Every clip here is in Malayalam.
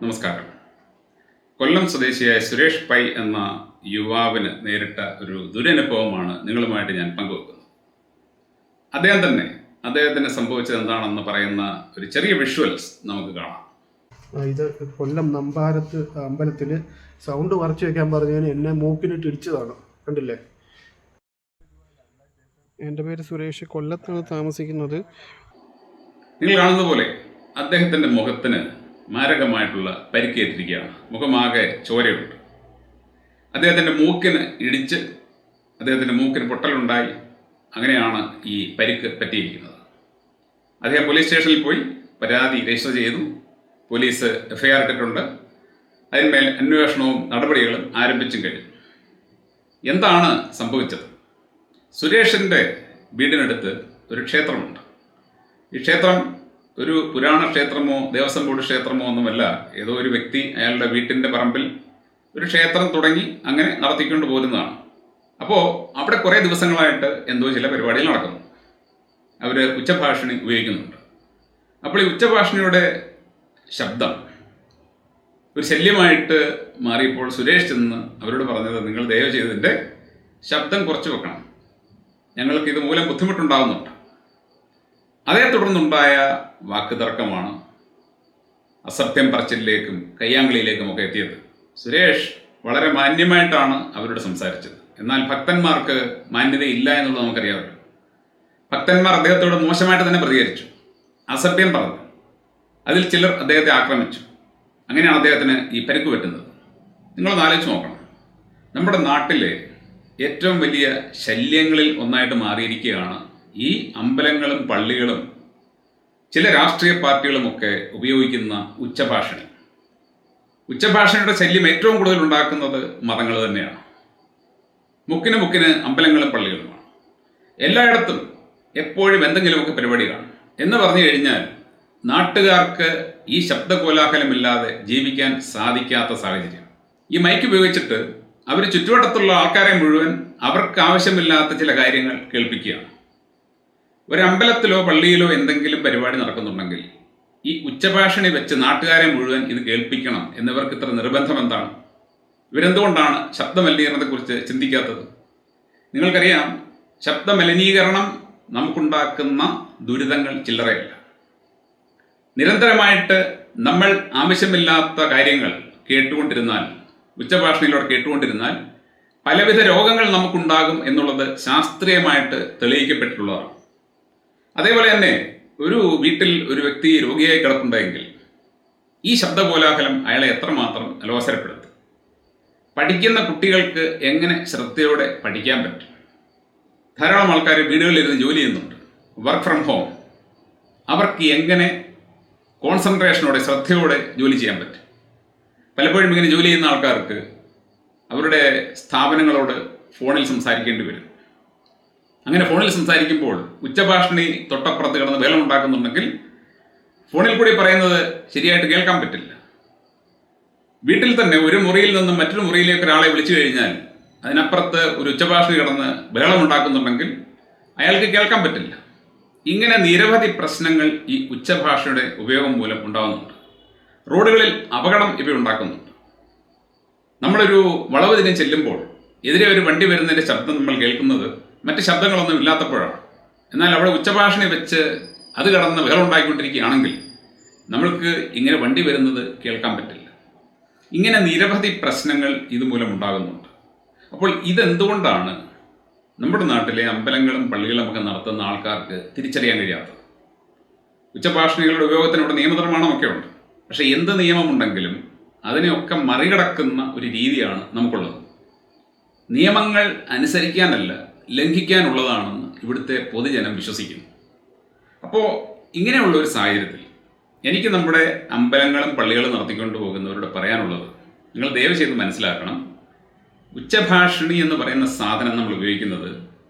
നമസ്കാരം. കൊല്ലം സ്വദേശിയായ സുരേഷ് പൈ എന്ന യുവാവിന് നേരിട്ട ഒരു ദുരനുഭവമാണ് നിങ്ങളുമായിട്ട് ഞാൻ പങ്കുവെക്കുന്നത്. അദ്ദേഹത്തിന് സംഭവിച്ചത് എന്താണെന്ന് പറയുന്ന ഒരു ചെറിയ വിഷ്വൽസ് നമുക്ക് കാണാം. ഇത് കൊല്ലം നമ്പാരത്ത് അമ്പലത്തിൽ സൗണ്ട് കുറച്ച് വെക്കാൻ പറഞ്ഞതിന് എന്നെ മൂക്കിനിട്ട് ഇടിച്ചതാണ്. കണ്ടില്ലേ? എൻ്റെ പേര് സുരേഷ്, കൊല്ലത്താണ് താമസിക്കുന്നത്. നിങ്ങൾ കാണുന്ന പോലെ അദ്ദേഹത്തിൻ്റെ മുഖത്തിന് മാരകമായിട്ടുള്ള പരിക്കേറ്റിരിക്കുകയാണ്. മുഖമാകെ ചോരയുണ്ട്. അദ്ദേഹത്തിൻ്റെ മൂക്കിന് ഇടിച്ച് അദ്ദേഹത്തിൻ്റെ മൂക്കിന് പൊട്ടലുണ്ടായി. അങ്ങനെയാണ് ഈ പരിക്ക് പറ്റിയിരിക്കുന്നത്. അദ്ദേഹം പോലീസ് സ്റ്റേഷനിൽ പോയി പരാതി രജിസ്റ്റർ ചെയ്തു. പോലീസ് എഫ്ഐആർ ഇട്ടിട്ടുണ്ട്. അതിന്മേൽ അന്വേഷണവും നടപടികളും ആരംഭിച്ചും കഴിഞ്ഞു. എന്താണ് സംഭവിച്ചത്? സുരേഷിൻ്റെ വീടിനടുത്ത് ഒരു ക്ഷേത്രമുണ്ട്. ഈ ക്ഷേത്രം ഒരു പുരാണ ക്ഷേത്രമോ ദേവസ്വം ബോർഡ് ക്ഷേത്രമോ ഒന്നുമല്ല. ഏതോ ഒരു വ്യക്തി അയാളുടെ വീട്ടിൻ്റെ പറമ്പിൽ ഒരു ക്ഷേത്രം തുടങ്ങി അങ്ങനെ നടത്തിക്കൊണ്ട് പോരുന്നതാണ്. അപ്പോൾ അവിടെ കുറേ ദിവസങ്ങളായിട്ട് എന്തോ ചില പരിപാടികൾ നടക്കുന്നു. അവർ ഉച്ചഭാഷിണി ഉപയോഗിക്കുന്നുണ്ട്. അപ്പോൾ ഈ ഉച്ചഭാഷിണിയുടെ ശബ്ദം ഒരു ശല്യമായിട്ട് മാറിയപ്പോൾ സുരേഷ് ചെന്ന് അവരോട് പറഞ്ഞത്, നിങ്ങൾ ദയവ് ചെയ്തതിൻ്റെ ശബ്ദം കുറച്ച് വെക്കണം, ഞങ്ങൾക്ക് ഇത് മൂലം ബുദ്ധിമുട്ടുണ്ടാകുന്നുണ്ട്. അതേ തുടർന്നുണ്ടായ വാക്കുതർക്കമാണ് അസഭ്യം പറച്ചിലേക്കും കയ്യാങ്കളിയിലേക്കും ഒക്കെ എത്തിയത്. സുരേഷ് വളരെ മാന്യമായിട്ടാണ് അവരോട് സംസാരിച്ചത്. എന്നാൽ ഭക്തന്മാർക്ക് മാന്യതയില്ല എന്നുള്ളത് നമുക്കറിയാമല്ലോ. ഭക്തന്മാർ അദ്ദേഹത്തോട് മോശമായിട്ട് തന്നെ പ്രതികരിച്ചു, അസഭ്യം പറഞ്ഞു. അതിൽ ചിലർ അദ്ദേഹത്തെ ആക്രമിച്ചു. അങ്ങനെയാണ് അദ്ദേഹത്തിന് ഈ പരിക്ക് പറ്റുന്നത്. നിങ്ങളൊന്ന് ആലോചിച്ച് നോക്കണം. നമ്മുടെ നാട്ടിലെ ഏറ്റവും വലിയ ശല്യങ്ങളിൽ ഒന്നായിട്ട് മാറിയിരിക്കുകയാണ് ഈ അമ്പലങ്ങളും പള്ളികളും ചില രാഷ്ട്രീയ പാർട്ടികളുമൊക്കെ ഉപയോഗിക്കുന്ന ഉച്ചഭാഷണി. ഉച്ചഭാഷണിയുടെ ശല്യം ഏറ്റവും കൂടുതൽ ഉണ്ടാക്കുന്നത് മതങ്ങൾ തന്നെയാണ്. മുക്കിന് അമ്പലങ്ങളും പള്ളികളുമാണ്. എല്ലായിടത്തും എപ്പോഴും എന്തെങ്കിലുമൊക്കെ പരിപാടി കാണും. എന്ന് പറഞ്ഞു കഴിഞ്ഞാൽ നാട്ടുകാർക്ക് ഈ ശബ്ദകോലാഹലമില്ലാതെ ജീവിക്കാൻ സാധിക്കാത്ത സാഹചര്യം. ഈ മൈക്ക് ഉപയോഗിച്ചിട്ട് അവർ ചുറ്റുവട്ടത്തുള്ള ആൾക്കാരെ മുഴുവൻ അവർക്ക് ആവശ്യമില്ലാത്ത ചില കാര്യങ്ങൾ കേൾപ്പിക്കുകയാണ്. ഒരു അമ്പലത്തിലോ പള്ളിയിലോ എന്തെങ്കിലും പരിപാടി നടക്കുന്നുണ്ടെങ്കിൽ ഈ ഉച്ചഭാഷണി വെച്ച് നാട്ടുകാരെ മുഴുവൻ ഇത് കേൾപ്പിക്കണം എന്നിവർക്ക് ഇത്ര നിർബന്ധം എന്താണ്? ഇവരെന്തുകൊണ്ടാണ് ശബ്ദമലിനീകരണത്തെക്കുറിച്ച് ചിന്തിക്കാത്തത്? നിങ്ങൾക്കറിയാം, ശബ്ദമലിനീകരണം നമുക്കുണ്ടാക്കുന്ന ദുരിതങ്ങൾ ചില്ലറയല്ല. നിരന്തരമായിട്ട് നമ്മൾ ആവശ്യമില്ലാത്ത കാര്യങ്ങൾ കേട്ടുകൊണ്ടിരുന്നാൽ, ഉച്ചഭാഷണിയിലൂടെ കേട്ടുകൊണ്ടിരുന്നാൽ പലവിധ രോഗങ്ങൾ നമുക്കുണ്ടാകും എന്നുള്ളത് ശാസ്ത്രീയമായിട്ട് തെളിയിക്കപ്പെട്ടിട്ടുള്ളതാണ്. അതേപോലെ തന്നെ ഒരു വീട്ടിൽ ഒരു വ്യക്തി രോഗിയായി കിടപ്പുണ്ടെങ്കിൽ ഈ ശബ്ദകോലാഹലം അയാളെ എത്രമാത്രം അലോസരപ്പെടുത്തും. പഠിക്കുന്ന കുട്ടികൾക്ക് എങ്ങനെ ശ്രദ്ധയോടെ പഠിക്കാൻ പറ്റും? ധാരാളം ആൾക്കാർ വീടുകളിലിരുന്ന് ജോലി ചെയ്യുന്നുണ്ട്, വർക്ക് ഫ്രം ഹോം. അവർക്ക് എങ്ങനെ കോൺസെൻട്രേഷനോടെ ശ്രദ്ധയോടെ ജോലി ചെയ്യാൻ പറ്റും? പലപ്പോഴും ഇങ്ങനെ ജോലി ചെയ്യുന്ന ആൾക്കാർക്ക് അവരുടെ സ്ഥാപനങ്ങളോട് ഫോണിൽ സംസാരിക്കേണ്ടി വരും. അങ്ങനെ ഫോണിൽ സംസാരിക്കുമ്പോൾ ഉച്ചഭാഷണി തൊട്ടപ്പുറത്ത് കിടന്ന് ബഹളം ഉണ്ടാക്കുന്നുണ്ടെങ്കിൽ ഫോണിൽ കൂടി പറയുന്നത് ശരിയായിട്ട് കേൾക്കാൻ പറ്റില്ല. വീട്ടിൽ തന്നെ ഒരു മുറിയിൽ നിന്നും മറ്റൊരു മുറിയിലേക്ക് ഒരാളെ വിളിച്ചു കഴിഞ്ഞാൽ അതിനപ്പുറത്ത് ഒരു ഉച്ചഭാഷണി കിടന്ന് ബഹളം ഉണ്ടാക്കുന്നുണ്ടെങ്കിൽ അയാൾക്ക് കേൾക്കാൻ പറ്റില്ല. ഇങ്ങനെ നിരവധി പ്രശ്നങ്ങൾ ഈ ഉച്ചഭാഷയുടെ ഉപയോഗം മൂലം ഉണ്ടാകുന്നുണ്ട്. റോഡുകളിൽ അപകടം ഇവ ഉണ്ടാക്കുന്നുണ്ട്. നമ്മളൊരു വളവ് തിരിഞ്ഞ് ചെല്ലുമ്പോൾ എതിരെ ഒരു വണ്ടി വരുന്നതിൻ്റെ ശബ്ദം നമ്മൾ കേൾക്കുന്നത് മറ്റ് ശബ്ദങ്ങളൊന്നും ഇല്ലാത്തപ്പോഴാണ്. എന്നാൽ അവിടെ ഉച്ചഭാഷണി വെച്ച് അത് കടന്ന് ബഹളം ഉണ്ടാക്കിക്കൊണ്ടിരിക്കുകയാണെങ്കിൽ നമ്മൾക്ക് ഇങ്ങനെ വണ്ടി വരുന്നത് കേൾക്കാൻ പറ്റില്ല. ഇങ്ങനെ നിരവധി പ്രശ്നങ്ങൾ ഇതുമൂലം ഉണ്ടാകുന്നുണ്ട്. അപ്പോൾ ഇതെന്തുകൊണ്ടാണ് നമ്മുടെ നാട്ടിലെ അമ്പലങ്ങളും പള്ളികളും ഒക്കെ നടത്തുന്ന ആൾക്കാർക്ക് തിരിച്ചറിയാൻ കഴിയാത്തത്? ഉച്ചഭാഷണികളുടെ ഉപയോഗത്തിനുള്ള നിയമനിർമ്മാണമൊക്കെ ഉണ്ട്. പക്ഷേ എന്ത് നിയമമുണ്ടെങ്കിലും അതിനെയൊക്കെ മറികടക്കുന്ന ഒരു രീതിയാണ് നമുക്കുള്ളത്. നിയമങ്ങൾ അനുസരിക്കാനല്ല, ലംഘിക്കാനുള്ളതാണെന്ന് ഇവിടുത്തെ പൊതുജനം വിശ്വസിക്കുന്നു. അപ്പോൾ ഇങ്ങനെയുള്ള ഒരു സാഹചര്യത്തിൽ എനിക്ക് നമ്മുടെ അമ്പലങ്ങളും പള്ളികളും നടത്തിക്കൊണ്ട് പോകുന്നവരോട് പറയാനുള്ളത്, നിങ്ങൾ ദയവ് ചെയ്ത് മനസ്സിലാക്കണം, ഉച്ചഭാഷിണി എന്ന് പറയുന്ന സാധനം നമ്മൾ ഉപയോഗിക്കുന്നത്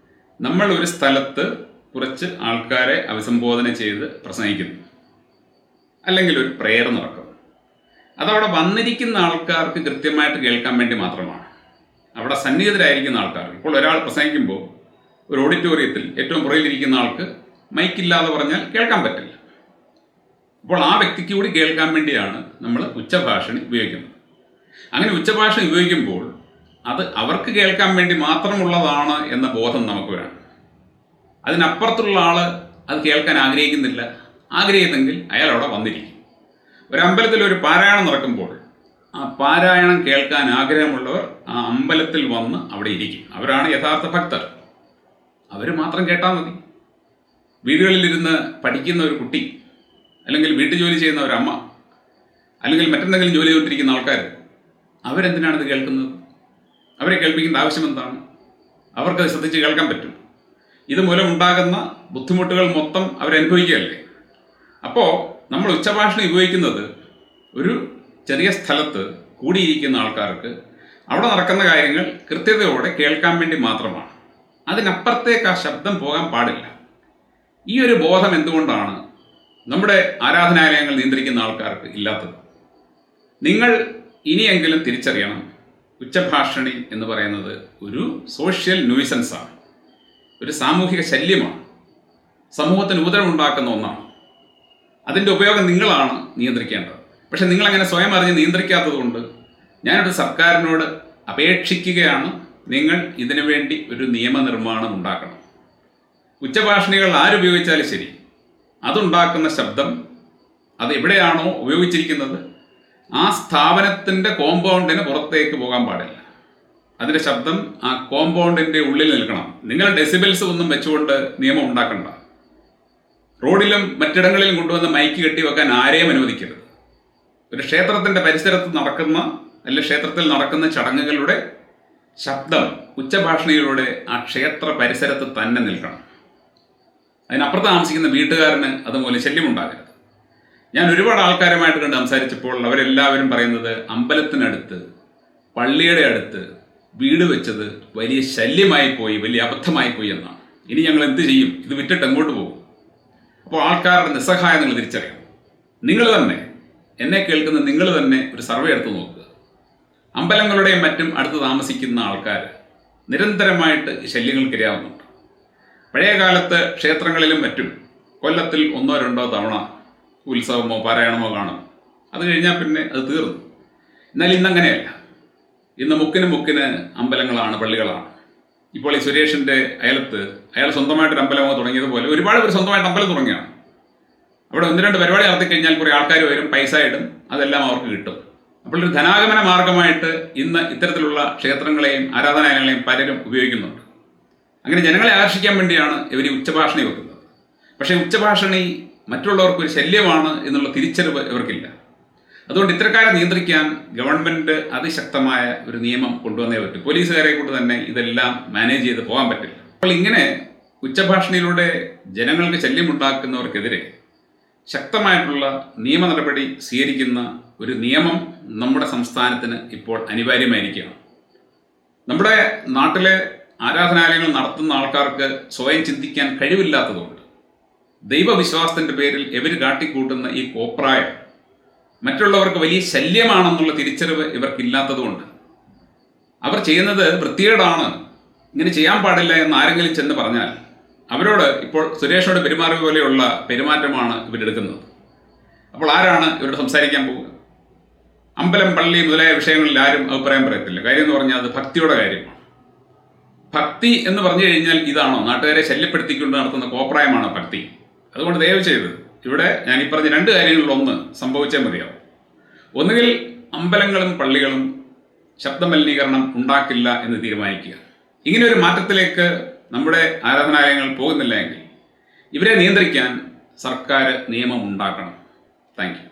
നമ്മൾ ഒരു സ്ഥലത്ത് കുറച്ച് ആൾക്കാരെ അഭിസംബോധന ചെയ്ത് പ്രസംഗിക്കുന്നു, അല്ലെങ്കിൽ ഒരു പ്രേയർ നടക്കും. അതവിടെ വന്നിരിക്കുന്ന ആൾക്കാർക്ക് കൃത്യമായിട്ട് കേൾക്കാൻ വേണ്ടി മാത്രമാണ്. അവിടെ സന്നിഹിതരായിരിക്കുന്ന ആൾക്കാർക്ക്, ഇപ്പോൾ ഒരാൾ പ്രസംഗിക്കുമ്പോൾ ഒരു ഓഡിറ്റോറിയത്തിൽ ഏറ്റവും പുറകിലിരിക്കുന്ന ആൾക്ക് മൈക്കില്ലാതെ പറഞ്ഞാൽ കേൾക്കാൻ പറ്റില്ല. അപ്പോൾ ആ വ്യക്തിക്ക് കൂടി കേൾക്കാൻ വേണ്ടിയാണ് നമ്മൾ ഉച്ചഭാഷണി ഉപയോഗിക്കുന്നത്. അങ്ങനെ ഉച്ചഭാഷണി ഉപയോഗിക്കുമ്പോൾ അത് അവർക്ക് കേൾക്കാൻ വേണ്ടി മാത്രമുള്ളതാണ് എന്ന ബോധം നമുക്ക് വേണം. അതിനപ്പുറത്തുള്ള ആൾ അത് കേൾക്കാൻ ആഗ്രഹിക്കുന്നില്ല, ആഗ്രഹിക്കുന്നെങ്കിൽ അയാൾ അവിടെ വന്നിരിക്കും. ഒരു അമ്പലത്തിൽ ഒരു പാരായണം നടക്കുമ്പോൾ ആ പാരായണം കേൾക്കാൻ ആഗ്രഹമുള്ളവർ ആ അമ്പലത്തിൽ വന്ന് അവിടെ ഇരിക്കും. അവരാണ് യഥാർത്ഥ ഭക്തർ. അവർ മാത്രം കേട്ടാൽ മതി. വീടുകളിലിരുന്ന് പഠിക്കുന്ന ഒരു കുട്ടി, അല്ലെങ്കിൽ വീട്ടുജോലി ചെയ്യുന്ന ഒരു അമ്മ, അല്ലെങ്കിൽ മറ്റെന്തെങ്കിലും ജോലി ചെയ്തുകൊണ്ടിരിക്കുന്ന ആൾക്കാർ, അവരെന്തിനാണിത് കേൾക്കുന്നത്? അവരെ കേൾപ്പിക്കേണ്ട ആവശ്യം എന്താണ്? അവർക്കത് ശ്രദ്ധിച്ച് കേൾക്കാൻ പറ്റും. ഇതുമൂലം ഉണ്ടാകുന്ന ബുദ്ധിമുട്ടുകൾ മൊത്തം അവരനുഭവിക്കുകയല്ലേ. അപ്പോൾ നമ്മൾ ഉച്ചഭാഷണി ഉപയോഗിക്കുന്നത് ഒരു ചെറിയ സ്ഥലത്ത് കൂടിയിരിക്കുന്ന ആൾക്കാർക്ക് അവിടെ നടക്കുന്ന കാര്യങ്ങൾ കൃത്യതയോടെ കേൾക്കാൻ വേണ്ടി മാത്രമാണ്. അതിനപ്പുറത്തേക്ക് ആ ശബ്ദം പോകാൻ പാടില്ല. ഈ ഒരു ബോധം എന്തുകൊണ്ടാണ് നമ്മുടെ ആരാധനാലയങ്ങൾ നിയന്ത്രിക്കുന്ന ആൾക്കാർക്ക് ഇല്ലാത്തത്? നിങ്ങൾ ഇനിയെങ്കിലും തിരിച്ചറിയണം, ഉച്ചഭാഷണി എന്ന് പറയുന്നത് ഒരു സോഷ്യൽ ന്യൂസൻസാണ്, ഒരു സാമൂഹിക ശല്യമാണ്, സമൂഹത്തിന് ഉപദ്രവമുണ്ടാക്കുന്ന ഒന്നാണ്. അതിൻ്റെ ഉപയോഗം നിങ്ങളാണ് നിയന്ത്രിക്കേണ്ടത്. പക്ഷെ നിങ്ങളങ്ങനെ സ്വയം അറിഞ്ഞ് നിയന്ത്രിക്കാത്തത് കൊണ്ട് ഞാനൊരു സർക്കാരിനോട് അപേക്ഷിക്കുകയാണ്, നിങ്ങൾ ഇതിനു വേണ്ടി ഒരു നിയമനിർമ്മാണം ഉണ്ടാക്കണം. ഉച്ചഭാഷണികൾ ആരുപയോഗിച്ചാലും ശരി, അതുണ്ടാക്കുന്ന ശബ്ദം അത് എവിടെയാണോ ഉപയോഗിച്ചിരിക്കുന്നത് ആ സ്ഥാപനത്തിൻ്റെ കോമ്പൗണ്ടിന് പുറത്തേക്ക് പോകാൻ പാടില്ല. അതിൻ്റെ ശബ്ദം ആ കോമ്പൗണ്ടിൻ്റെ ഉള്ളിൽ നിൽക്കണം. നിങ്ങൾ ഡെസിബിൾസ് ഒന്നും വെച്ചുകൊണ്ട് നിയമം ഉണ്ടാക്കണ്ട. റോഡിലും മറ്റിടങ്ങളിലും കൊണ്ടുവന്ന് മൈക്ക് കെട്ടി വെക്കാൻ ആരെയും അനുവദിക്കരുത്. ഒരു ക്ഷേത്രത്തിൻ്റെ പരിസരത്ത് നടക്കുന്ന അല്ലെങ്കിൽ ക്ഷേത്രത്തിൽ നടക്കുന്ന ചടങ്ങുകളുടെ ശബ്ദം ഉച്ചഭാഷണിയിലൂടെ ആ ക്ഷേത്ര പരിസരത്ത് തന്നെ നിൽക്കണം. അതിനപ്പുറത്ത് താമസിക്കുന്ന വീട്ടുകാരന് അതുപോലെ ശല്യമുണ്ടാകരുത്. ഞാൻ ഒരുപാട് ആൾക്കാരുമായിട്ട് കണ്ട് സംസാരിച്ചപ്പോൾ അവരെല്ലാവരും പറയുന്നത് അമ്പലത്തിനടുത്ത്, പള്ളിയുടെ അടുത്ത് വീട് വെച്ചത് വലിയ ശല്യമായി പോയി, വലിയ അബദ്ധമായി പോയി എന്നാണ്. ഇനി ഞങ്ങൾ എന്ത് ചെയ്യും? ഇത് വിറ്റിട്ട് എങ്ങോട്ട് പോകും? അപ്പോൾ ആൾക്കാരുടെ നിസ്സഹായം നിങ്ങൾ തിരിച്ചറിയണം. നിങ്ങൾ തന്നെ, എന്നെ കേൾക്കുന്ന നിങ്ങൾ തന്നെ ഒരു സർവേ എടുത്ത് നോക്കുക. അമ്പലങ്ങളുടെയും മറ്റും അടുത്ത് താമസിക്കുന്ന ആൾക്കാർ നിരന്തരമായിട്ട് ശല്യങ്ങൾക്കിരയാവുന്നുണ്ട്. പഴയ കാലത്ത് ക്ഷേത്രങ്ങളിലും മറ്റും കൊല്ലത്തിൽ 1-2 തവണ ഉത്സവമോ പാരായണമോ കാണും. അത് കഴിഞ്ഞാൽ പിന്നെ അത് തീർന്നു. എന്നാൽ ഇന്നങ്ങനെയല്ല. ഇന്ന് മുക്കിന് അമ്പലങ്ങളാണ്, പള്ളികളാണ്. ഇപ്പോൾ ഈ സുരേഷിൻ്റെ അയലത്ത് അയാൾ സ്വന്തമായിട്ടൊരു അമ്പലമോ തുടങ്ങിയതുപോലെ ഒരുപാട് പേര് സ്വന്തമായിട്ട് അമ്പലം തുടങ്ങിയാണ്. അവിടെ 1-2 പരിപാടി നടത്തി കഴിഞ്ഞാൽ കുറേ ആൾക്കാർ വരും, പൈസ ഇടും, അതെല്ലാം അവർക്ക് കിട്ടും. അപ്പോൾ ഒരു ധനാഗമന മാർഗമായിട്ട് ഇന്ന് ഇത്തരത്തിലുള്ള ക്ഷേത്രങ്ങളെയും ആരാധനാലയങ്ങളെയും പലരും ഉപയോഗിക്കുന്നുണ്ട്. അങ്ങനെ ജനങ്ങളെ ആകർഷിക്കാൻ വേണ്ടിയാണ് ഇവർ ഈ ഉച്ചഭാഷണി വെക്കുന്നത്. പക്ഷേ ഉച്ചഭാഷണി മറ്റുള്ളവർക്കൊരു ശല്യമാണ് എന്നുള്ള തിരിച്ചറിവ് ഇവർക്കില്ല. അതുകൊണ്ട് ഇത്തരക്കാരെ നിയന്ത്രിക്കാൻ ഗവൺമെൻറ് അതിശക്തമായ ഒരു നിയമം കൊണ്ടുവന്നേ പറ്റും. പോലീസുകാരെ കൊണ്ട് തന്നെ ഇതെല്ലാം മാനേജ് ചെയ്ത് പോകാൻ പറ്റില്ല. അപ്പോൾ ഇങ്ങനെ ഉച്ചഭാഷണിയിലൂടെ ജനങ്ങൾക്ക് ശല്യമുണ്ടാക്കുന്നവർക്കെതിരെ ശക്തമായിട്ടുള്ള നിയമ നടപടി സ്വീകരിക്കുന്ന ഒരു നിയമം നമ്മുടെ സംസ്ഥാനത്തിന് ഇപ്പോൾ അനിവാര്യമായിരിക്കുകയാണ്. നമ്മുടെ നാട്ടിലെ ആരാധനാലയങ്ങൾ നടത്തുന്ന ആൾക്കാർക്ക് സ്വയം ചിന്തിക്കാൻ കഴിവില്ലാത്തതുകൊണ്ട് ദൈവവിശ്വാസത്തിൻ്റെ പേരിൽ ഇവർ കാട്ടിക്കൂട്ടുന്ന ഈ കോപ്രായം മറ്റുള്ളവർക്ക് വലിയ ശല്യമാണെന്നുള്ള തിരിച്ചറിവ് ഇവർക്കില്ലാത്തതുകൊണ്ട് അവർ ചെയ്യുന്നത് വൃത്തികേടാണ്, ഇങ്ങനെ ചെയ്യാൻ പാടില്ല എന്ന് ആരെങ്കിലും ചെന്ന് പറഞ്ഞാൽ അവരോട് ഇപ്പോൾ സുരേഷോട് പെരുമാറിയ പോലെയുള്ള പെരുമാറ്റമാണ് ഇവരെടുക്കുന്നത്. അപ്പോൾ ആരാണ് ഇവരോട് സംസാരിക്കാൻ പോവുക? അമ്പലം, പള്ളി മുതലായ വിഷയങ്ങളിൽ ആരും അഭിപ്രായം പറയത്തില്ല. കാര്യം എന്ന് പറഞ്ഞാൽ അത് ഭക്തിയുടെ കാര്യമാണ്. ഭക്തി എന്ന് പറഞ്ഞു കഴിഞ്ഞാൽ ഇതാണോ? നാട്ടുകാരെ ശല്യപ്പെടുത്തിക്കൊണ്ട് നടത്തുന്ന കോപ്രായമാണ് ഭക്തി. അതുകൊണ്ട് ദയവ് ചെയ്ത് ഇവിടെ ഞാൻ ഈ പറഞ്ഞ 2 കാര്യങ്ങളിലൊന്ന് സംഭവിച്ചാൽ മതിയാവും. ഒന്നുകിൽ അമ്പലങ്ങളും പള്ളികളും ശബ്ദമലിനീകരണം ഉണ്ടാക്കില്ല എന്ന് തീരുമാനിക്കുക. ഇങ്ങനെ ഒരു മാറ്റത്തിലേക്ക് നമ്മുടെ ആരാധനാലയങ്ങൾ പോകുന്നില്ല എങ്കിൽ ഇവരെ നിയന്ത്രിക്കാൻ സർക്കാർ നിയമം ഉണ്ടാക്കണം. Thank you.